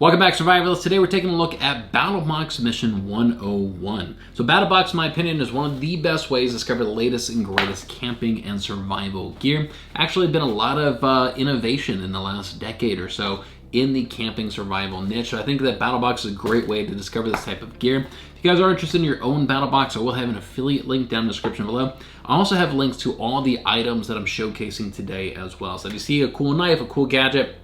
Welcome back, survivalists. Today we're taking a look at BattlBox Mission 101. So BattlBox, in my opinion, is one of the best ways to discover the latest and greatest camping and survival gear. Actually been a lot of innovation in the last decade or so in the camping survival niche. So I think that BattlBox is a great way to discover this type of gear. If you guys are interested in your own BattlBox, I will have an affiliate link down in the description below. I also have links to all the items that I'm showcasing today as well. So if you see a cool knife, a cool gadget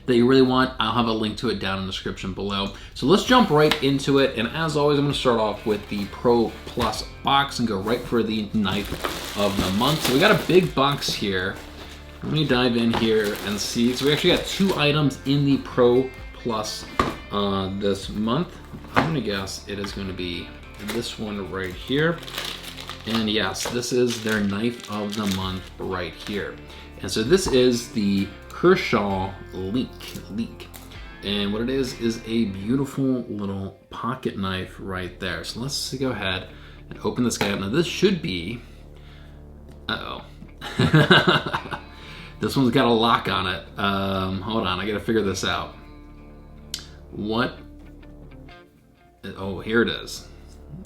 that you really want, I'll have a link to it down in the description below. So let's jump right into it. And as always, I'm gonna start off with the Pro Plus box and go right for the knife of the month. So we got a big box here. Let me dive in here and see. So we actually got two items in the Pro Plus this month. I'm gonna guess it is gonna be this one right here. And yes, this is their knife of the month right here. And so this is the Kershaw LEEK. And what it is a beautiful little pocket knife right there. So let's go ahead and open this guy up. Now this should be, this one's got a lock on it. Hold on, I gotta figure this out. What? Oh, here it is.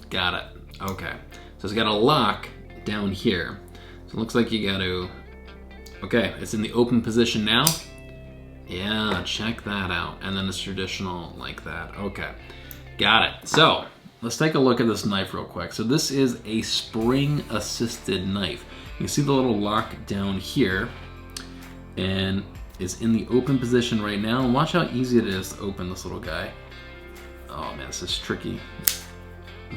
Got it. Okay. So it's got a lock down here. So it looks like you gotta, okay, it's in the open position now. Yeah, check that out. And then it's traditional like that. Okay, got it. So let's take a look at this knife real quick. So this is a spring assisted knife. You can see the little lock down here and it's in the open position right now. And watch how easy it is to open this little guy. Oh man, this is tricky.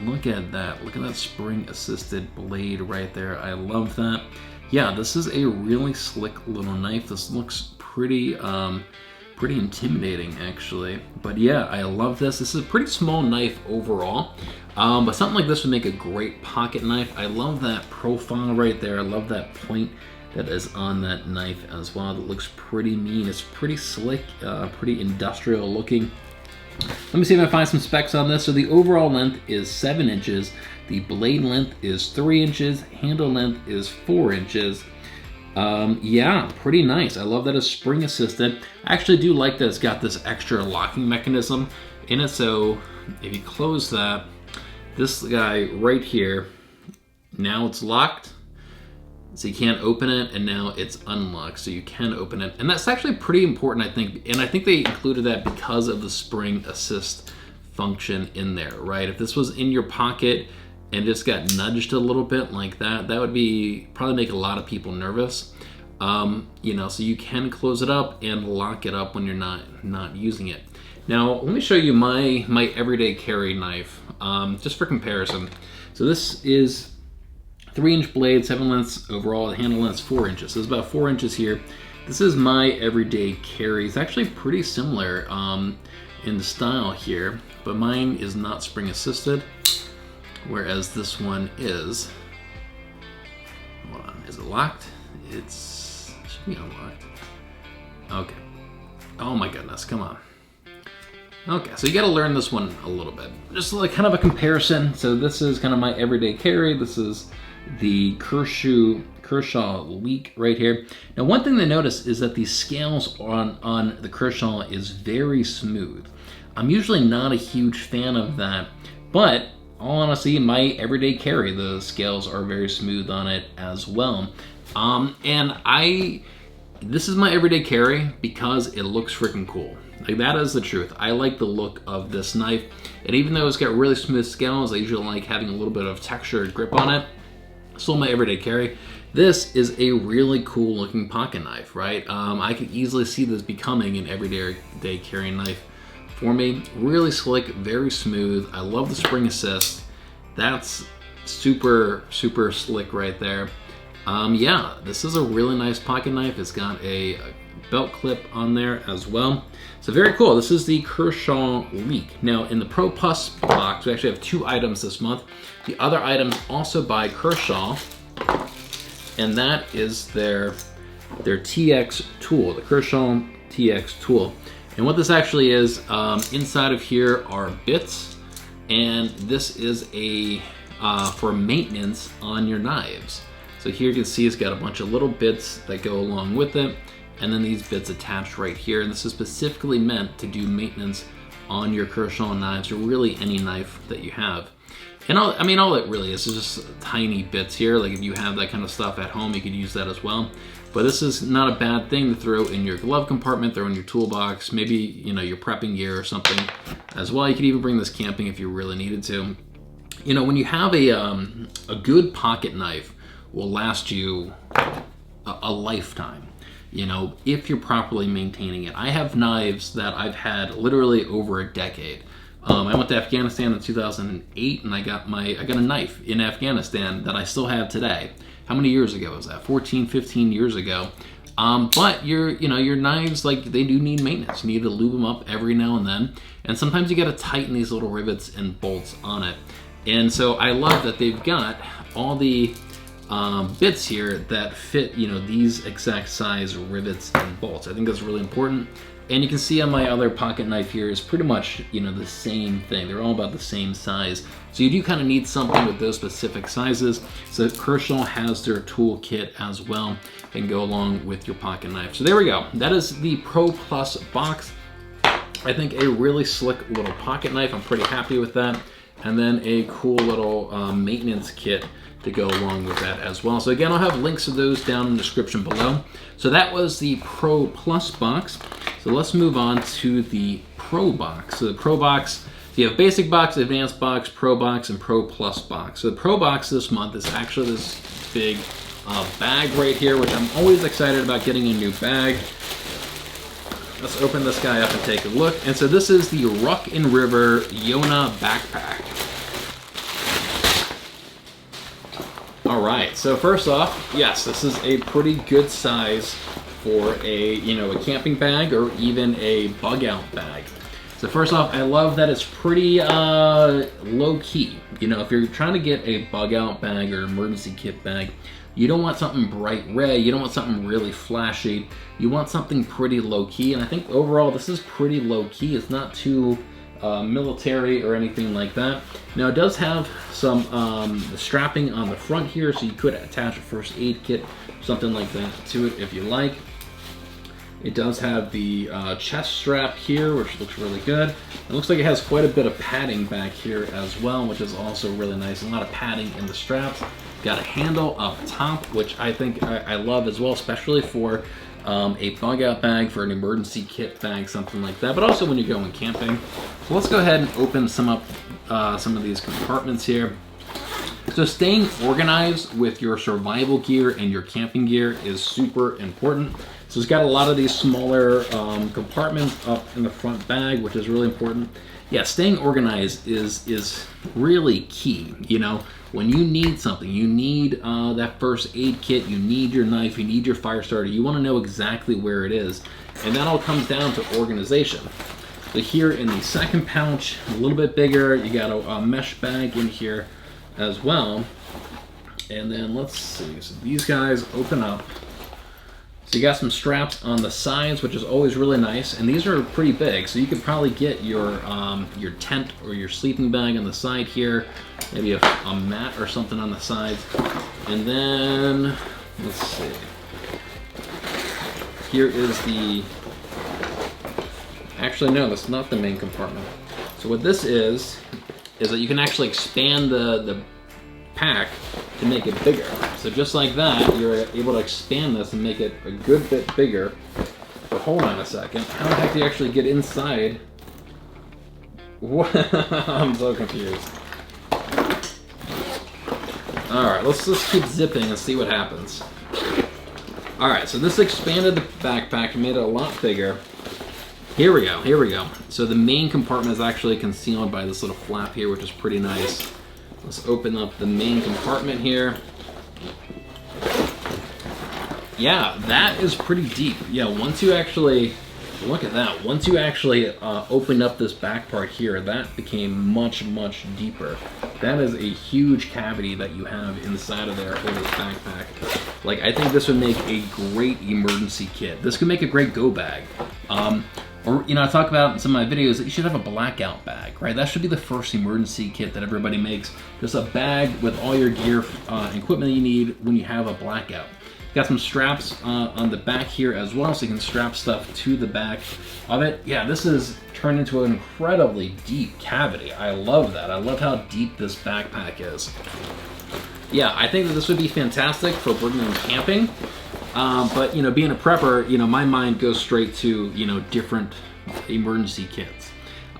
Look at that. Look at that spring assisted blade right there. I love that. Yeah, this is a really slick little knife. This looks pretty pretty intimidating actually. But yeah, I love this. This is a pretty small knife overall. But something like this would make a great pocket knife. I love that profile right there. I love that point that is on that knife as well. That looks pretty mean. It's pretty slick, pretty industrial looking. Let me see if I find some specs on this. So the overall length is 7 inches. The blade length is 3 inches. Handle length is 4 inches. Yeah, pretty nice. I love that it's spring assisted. I actually do like that it's got this extra locking mechanism in it. So if you close that, this guy right here, now it's locked. So you can't open it, and now it's unlocked, so you can open it. And that's actually pretty important, I think. And I think they included that because of the spring assist function in there, right? If this was in your pocket and just got nudged a little bit like that, that would be probably make a lot of people nervous. You know, so you can close it up and lock it up when you're not using it. Now, let me show you my everyday carry knife, just for comparison. So this is 3-inch blade, 7 lengths overall. The handle length is 4 inches. So it's about 4 inches here. This is my everyday carry. It's actually pretty similar in the style here, but mine is not spring assisted, whereas this one is. Hold on, is it locked? It should be unlocked. Okay. Oh my goodness, come on. Okay, so you gotta learn this one a little bit. Just like kind of a comparison. So this is kind of my everyday carry. This is the Kershaw LEEK right here. Now one thing to notice is that the scales on the Kershaw is very smooth. I'm usually not a huge fan of that, but all honesty, my everyday carry, the scales are very smooth on it as well. This is my everyday carry because it looks freaking cool. Like, that is the truth. I like the look of this knife. And even though it's got really smooth scales, I usually like having a little bit of texture and grip on it. Still my everyday carry. This is a really cool looking pocket knife, right? I could easily see this becoming an everyday carry knife for me. Really slick, very smooth. I love the spring assist. That's super, super slick right there. Yeah, this is a really nice pocket knife. It's got a belt clip on there as well. So very cool. This is the Kershaw LEEK. Now in the Pro Plus box, we actually have 2 items this month. The other item also by Kershaw, and that is their TX tool, the Kershaw TX tool. And what this actually is, inside of here are bits, and this is for maintenance on your knives. So here you can see it's got a bunch of little bits that go along with it. and then these bits attached right here. And this is specifically meant to do maintenance on your Kershaw knives, or really any knife that you have. And all it really is just tiny bits here. Like if you have that kind of stuff at home, you could use that as well. But this is not a bad thing to throw in your glove compartment, throw in your toolbox, maybe, you know, your prepping gear or something as well. You could even bring this camping if you really needed to. You know, when you have a good pocket knife, will last you a lifetime, you know, if you're properly maintaining it. I have knives that I've had literally over a decade. I went to Afghanistan in 2008, and I got a knife in Afghanistan that I still have today. How many years ago was that? 14, 15 years ago. But your knives, like, they do need maintenance. You need to lube them up every now and then. And sometimes you got to tighten these little rivets and bolts on it. And so I love that they've got all the bits here that fit, you know, these exact size rivets and bolts. I think that's really important. And you can see on my other pocket knife here is pretty much, you know, the same thing. They're all about the same size. So you do kind of need something with those specific sizes. So Kershaw has their tool kit as well and go along with your pocket knife. So there we go. That is the Pro Plus box. I think a really slick little pocket knife. I'm pretty happy with that. And then a cool little maintenance kit to go along with that as well. So again, I'll have links to those down in the description below. So that was the Pro Plus box. So let's move on to the Pro box. So the Pro box, you have Basic box, Advanced box, Pro box, and Pro Plus box. So the Pro box this month is actually this big bag right here, which I'm always excited about getting a new bag. Let's open this guy up and take a look. And so this is the RUCK and River YONAH backpack. All right, so first off, yes, this is a pretty good size for a, you know, a camping bag or even a bug out bag. So first off, I love that it's pretty low key. You know, if you're trying to get a bug out bag or emergency kit bag, you don't want something bright red, you don't want something really flashy, you want something pretty low key. And I think overall this is pretty low key. It's not too military or anything like that. Now it does have some strapping on the front here, so you could attach a first aid kit, something like that to it if you like. It does have the chest strap here, which looks really good. It looks like it has quite a bit of padding back here as well, which is also really nice. A lot of padding in the straps. Got a handle up top, which I think I love as well, especially for a bug out bag, for an emergency kit bag, something like that, but also when you're going camping. So let's go ahead and open some of these compartments here. So staying organized with your survival gear and your camping gear is super important. So it's got a lot of these smaller compartments up in the front bag, which is really important. Yeah, staying organized is really key. You know, when you need something, you need that first aid kit, you need your knife, you need your fire starter, you want to know exactly where it is. And that all comes down to organization. So here in the second pouch, a little bit bigger, you got a mesh bag in here as well. And then let's see, so these guys open up. So you got some straps on the sides, which is always really nice, and these are pretty big, so you could probably get your tent or your sleeping bag on the side here, maybe a mat or something on the sides. And then, let's see, here is the, actually no, that's not the main compartment. So what this is that you can actually expand the pack to make it bigger. So just like that, you're able to expand this and make it a good bit bigger. But hold on a second, how the heck do you actually get inside? What? I'm so confused. Alright, let's just keep zipping and see what happens. Alright, so this expanded the backpack and made it a lot bigger. Here we go, here we go. So the main compartment is actually concealed by this little flap here, which is pretty nice. Let's open up the main compartment here. Yeah, that is pretty deep. Yeah, once you actually, look at that. Once you actually opened up this back part here, that became much, much deeper. That is a huge cavity that you have inside of there for this backpack. Like, I think this would make a great emergency kit. This could make a great go bag. Or, you know, I talk about in some of my videos that you should have a blackout bag, right? That should be the first emergency kit that everybody makes. Just a bag with all your gear and equipment you need when you have a blackout. Got some straps on the back here as well, so you can strap stuff to the back of it. Yeah, this is turned into an incredibly deep cavity. I love that. I love how deep this backpack is. Yeah, I think that this would be fantastic for bringing camping. But, you know, being a prepper, you know, my mind goes straight to, you know, different emergency kits.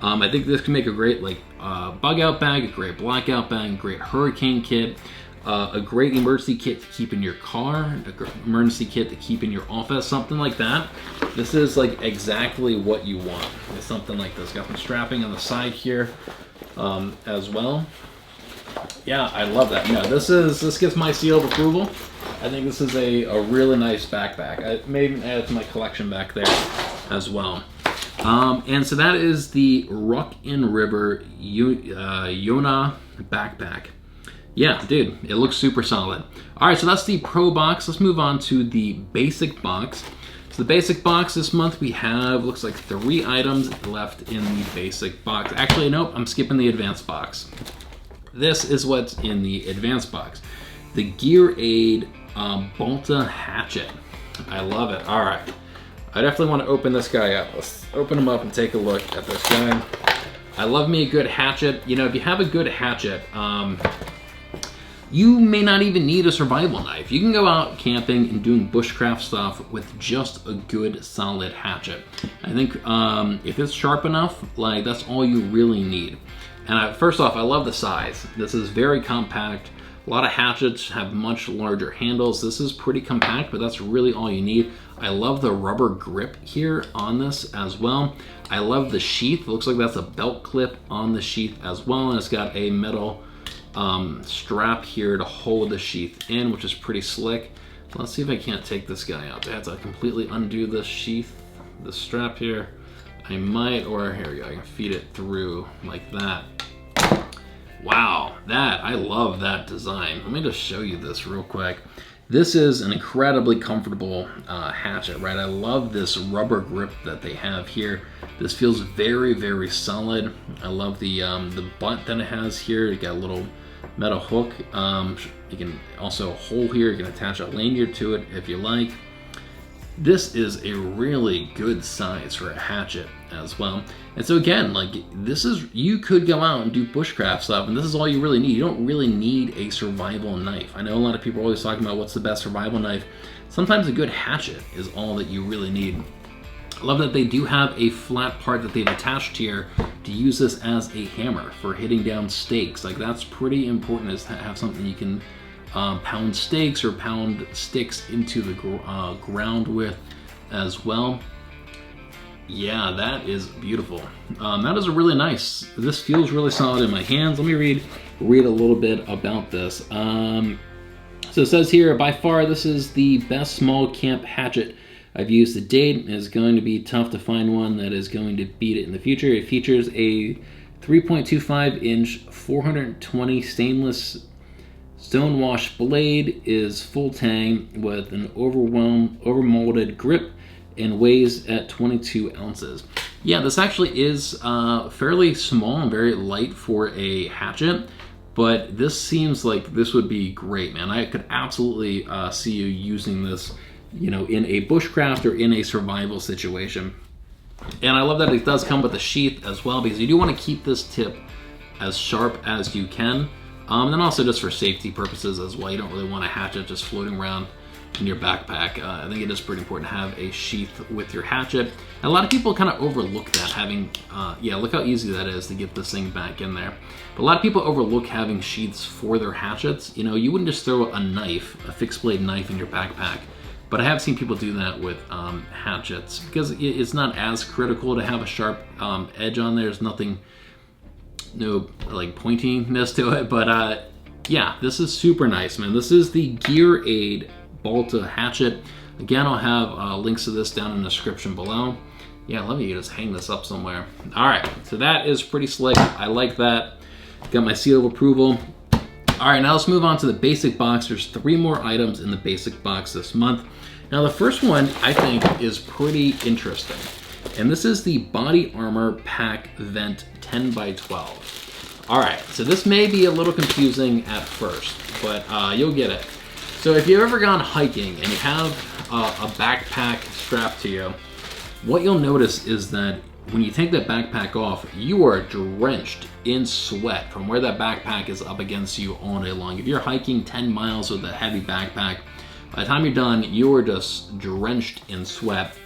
I think this can make a great, like, bug out bag, a great blackout bag, a great hurricane kit, a great emergency kit to keep in your car, an emergency kit to keep in your office, something like that. This is, like, exactly what you want. It's something like this. Got some strapping on the side here as well. Yeah, I love that. Yeah, this gets my seal of approval. I think this is a really nice backpack. I may even add it to my collection back there as well. And so that is the RUCK River YONAH backpack. Yeah, dude, it looks super solid. All right, so that's the Pro box. Let's move on to the Basic box. So the Basic box this month we have, looks like 3 items left in the Basic box. Actually, nope, I'm skipping the Advanced box. This is what's in the Advanced box. The Gear Aid BALTA hatchet. I love it. All right. I definitely want to open this guy up. Let's open him up and take a look at this guy. I love me a good hatchet. You know, if you have a good hatchet, you may not even need a survival knife. You can go out camping and doing bushcraft stuff with just a good, solid hatchet. I think if it's sharp enough, like, that's all you really need. And first off, I love the size. This is very compact. A lot of hatchets have much larger handles. This is pretty compact, but that's really all you need. I love the rubber grip here on this as well. I love the sheath. It looks like that's a belt clip on the sheath as well, and it's got a metal strap here to hold the sheath in, which is pretty slick. Let's see if I can't take this guy out. I have to completely undo the sheath, the strap here. I might, or here we go, I can feed it through like that. Wow, I love that design. Let me just show you this real quick. This is an incredibly comfortable hatchet, right? I love this rubber grip that they have here. This feels very, very solid. I love the butt that it has here. You got a little metal hook. You can also a hole here. You can attach a lanyard to it if you like. This is a really good size for a hatchet as well. And so again, like, this is, you could go out and do bushcraft stuff, and this is all you really need. You don't really need a survival knife. I know a lot of people are always talking about what's the best survival knife. Sometimes a good hatchet is all that you really need. I love that they do have a flat part that they've attached here to use this as a hammer for hitting down stakes. Like, that's pretty important, is to have something you can pound stakes or pound sticks into the ground with as well. Yeah, that is beautiful. That is a really nice, this feels really solid in my hands. Let me read a little bit about this. So it says here, by far this is the best small camp hatchet I've used to date. It's going to be tough to find one that is going to beat it in the future. It features a 3.25 inch 420 stainless stonewash blade, is full tang with an overmolded grip, and weighs at 22 ounces. Yeah, this actually is fairly small and very light for a hatchet, but this seems like this would be great, man. I could absolutely see you using this, you know, in a bushcraft or in a survival situation. And I love that it does come with a sheath as well, because you do want to keep this tip as sharp as you can. And then also just for safety purposes as well. You don't really want a hatchet just floating around in your backpack. I think it is pretty important to have a sheath with your hatchet. And a lot of people kind of overlook that, having, yeah, look how easy that is to get this thing back in there. But a lot of people overlook having sheaths for their hatchets. You know, you wouldn't just throw a knife, a fixed blade knife in your backpack. But I have seen people do that with hatchets, because it's not as critical to have a sharp edge on there. There's nothing, no like pointiness to it, but yeah, this is super nice, man. This is the Gear Aid BALTA hatchet. Again, I'll have links to this down in the description below. Yeah, I love it. You just hang this up somewhere. All right, so that is pretty slick. I like that. Got my seal of approval. All right, now let's move on to the Basic box. There's 3 more items in the Basic box this month. Now the first one I think is pretty interesting, and this is the Body Armor Pack Vent 10x12. All right, so this may be a little confusing at first, but you'll get it. So if you've ever gone hiking and you have a backpack strapped to you, what you'll notice is that when you take that backpack off, you are drenched in sweat from where that backpack is up against you all day long. If you're hiking 10 miles with a heavy backpack, by the time you're done, you are just drenched in sweat.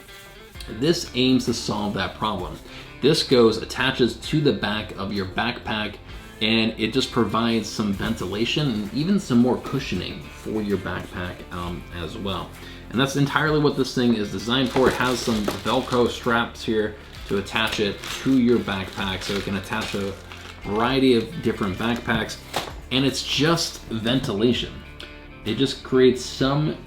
This aims to solve that problem. This attaches to the back of your backpack, and it just provides some ventilation and even some more cushioning for your backpack as well. And that's entirely what this thing is designed for. It has some Velcro straps here to attach it to your backpack, so it can attach a variety of different backpacks, and it's just ventilation. It just creates some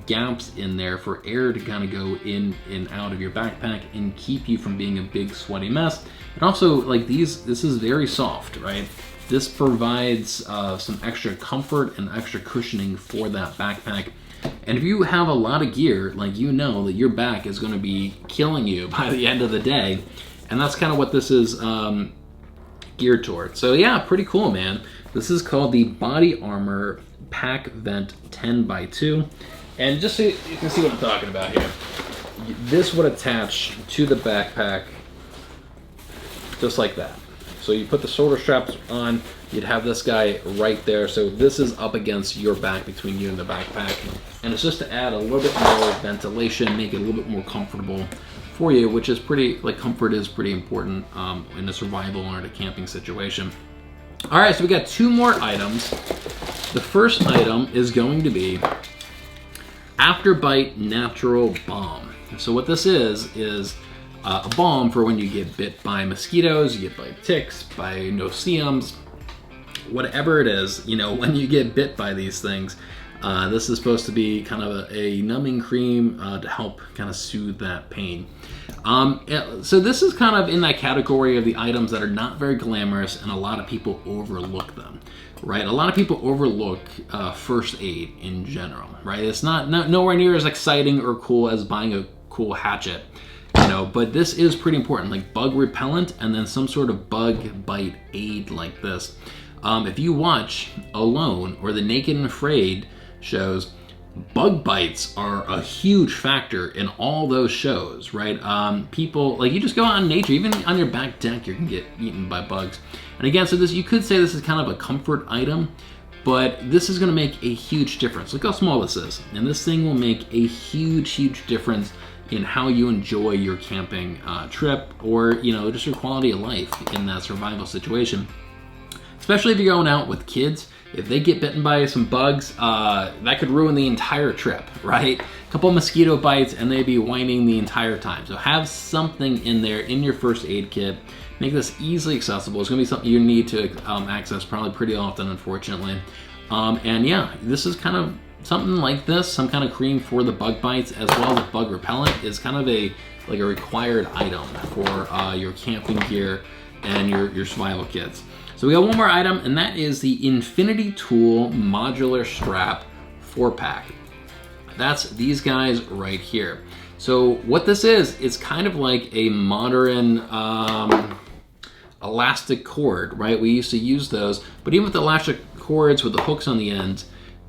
gaps in there for air to kind of go in and out of your backpack and keep you from being a big sweaty mess. And also, like this is very soft, right? This provides some extra comfort and extra cushioning for that backpack. And if you have a lot of gear, like, you know that your back is going to be killing you by the end of the day. And that's kind of what this is geared toward. So yeah, pretty cool, man. This is called the Body Armor Pack Vent 10x2. And just so you can see what I'm talking about here, this would attach to the backpack just like that. So you put the shoulder straps on, you'd have this guy right there. So this is up against your back, between you and the backpack. And it's just to add a little bit more ventilation, make it a little bit more comfortable for you, which is comfort is pretty important in a survival or in a camping situation. All right, so we got 2 more items. The first item is going to be Afterbite Natural Balm. So what this is a balm for when you get bit by mosquitoes, you get by ticks, by no-see-ums, whatever it is, you know, when you get bit by these things. This is supposed to be kind of a numbing cream to help kind of soothe that pain. So this is kind of in that category of the items that are not very glamorous, and a lot of people overlook them, right? A lot of people overlook first aid in general, right? It's nowhere near as exciting or cool as buying a cool hatchet, you know, but this is pretty important, like bug repellent and then some sort of bug bite aid like this. If you watch Alone or the Naked and Afraid shows, bug bites are a huge factor in all those shows, right? People, like, you just go out in nature, even on your back deck, you can get eaten by bugs. And again, so this, you could say this is kind of a comfort item, but this is gonna make a huge difference. Look how small this is. And this thing will make a huge, huge difference in how you enjoy your camping trip, or, you know, just your quality of life in that survival situation. Especially if you're going out with kids. If they get bitten by some bugs, that could ruin the entire trip, right? A couple mosquito bites and they'd be whining the entire time. So have something in there in your first aid kit. Make this easily accessible. It's gonna be something you need to access probably pretty often, unfortunately. And yeah, this is kind of something like this, some kind of cream for the bug bites, as well as bug repellent, is kind of a required item for your camping gear and your survival kits. So we got one more item, and that is the Infinity Tool Modular Strap 4-pack. That's these guys right here. So what this is, it's kind of like a modern elastic cord, right? We used to use those, but even with the elastic cords with the hooks on the ends,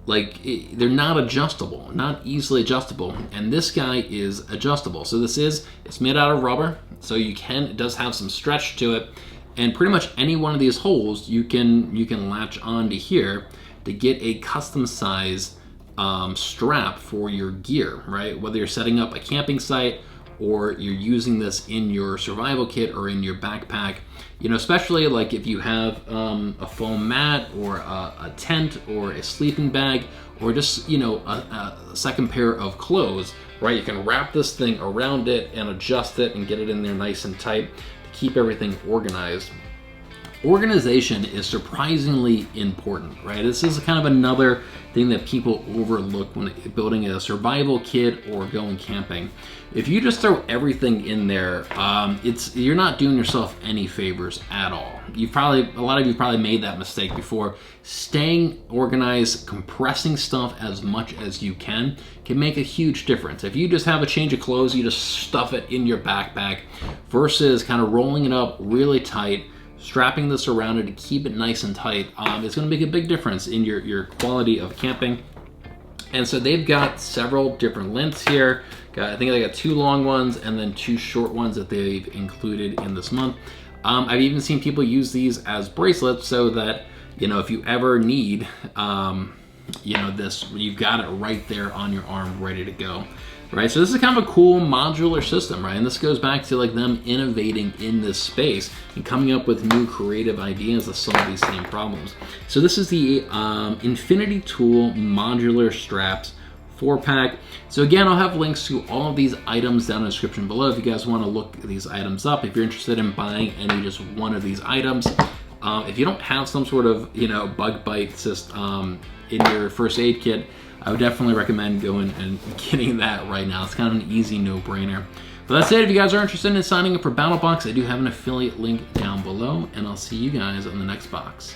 they're not adjustable, not easily adjustable, and this guy is adjustable. So it's made out of rubber, so it does have some stretch to it. And pretty much any one of these holes you can latch onto here to get a custom size strap for your gear, right? Whether you're setting up a camping site or you're using this in your survival kit or in your backpack, you know, especially like if you have a foam mat or a tent or a sleeping bag, or just, you know, a second pair of clothes, right? You can wrap this thing around it and adjust it and get it in there nice and tight. Keep everything organized. Organization is surprisingly important, right? This is kind of another thing that people overlook when building a survival kit or going camping. If you just throw everything in there, you're not doing yourself any favors at all. A lot of you probably made that mistake before. Staying organized, compressing stuff as much as you can make a huge difference. If you just have a change of clothes, you just stuff it in your backpack, versus kind of rolling it up really tight, strapping this around it to keep it nice and tight, it's going to make a big difference in your quality of camping. And so they've got several different lengths here. I think they got 2 long ones and then 2 short ones that they've included in this month. I've even seen people use these as bracelets so that, you know, if you ever need, you know, this, you've got it right there on your arm, ready to go. Right, so this is kind of a cool modular system, right? And this goes back to like them innovating in this space and coming up with new creative ideas to solve these same problems. So this is the Infinity Tool Modular Straps 4-pack. So again, I'll have links to all of these items down in the description below if you guys want to look these items up. If you're interested in buying any, just one of these items. If you don't have some sort of, you know, bug bite system in your first aid kit, I would definitely recommend going and getting that right now. It's kind of an easy no-brainer. But that's it. If you guys are interested in signing up for BattlBox, I do have an affiliate link down below, and I'll see you guys on the next box.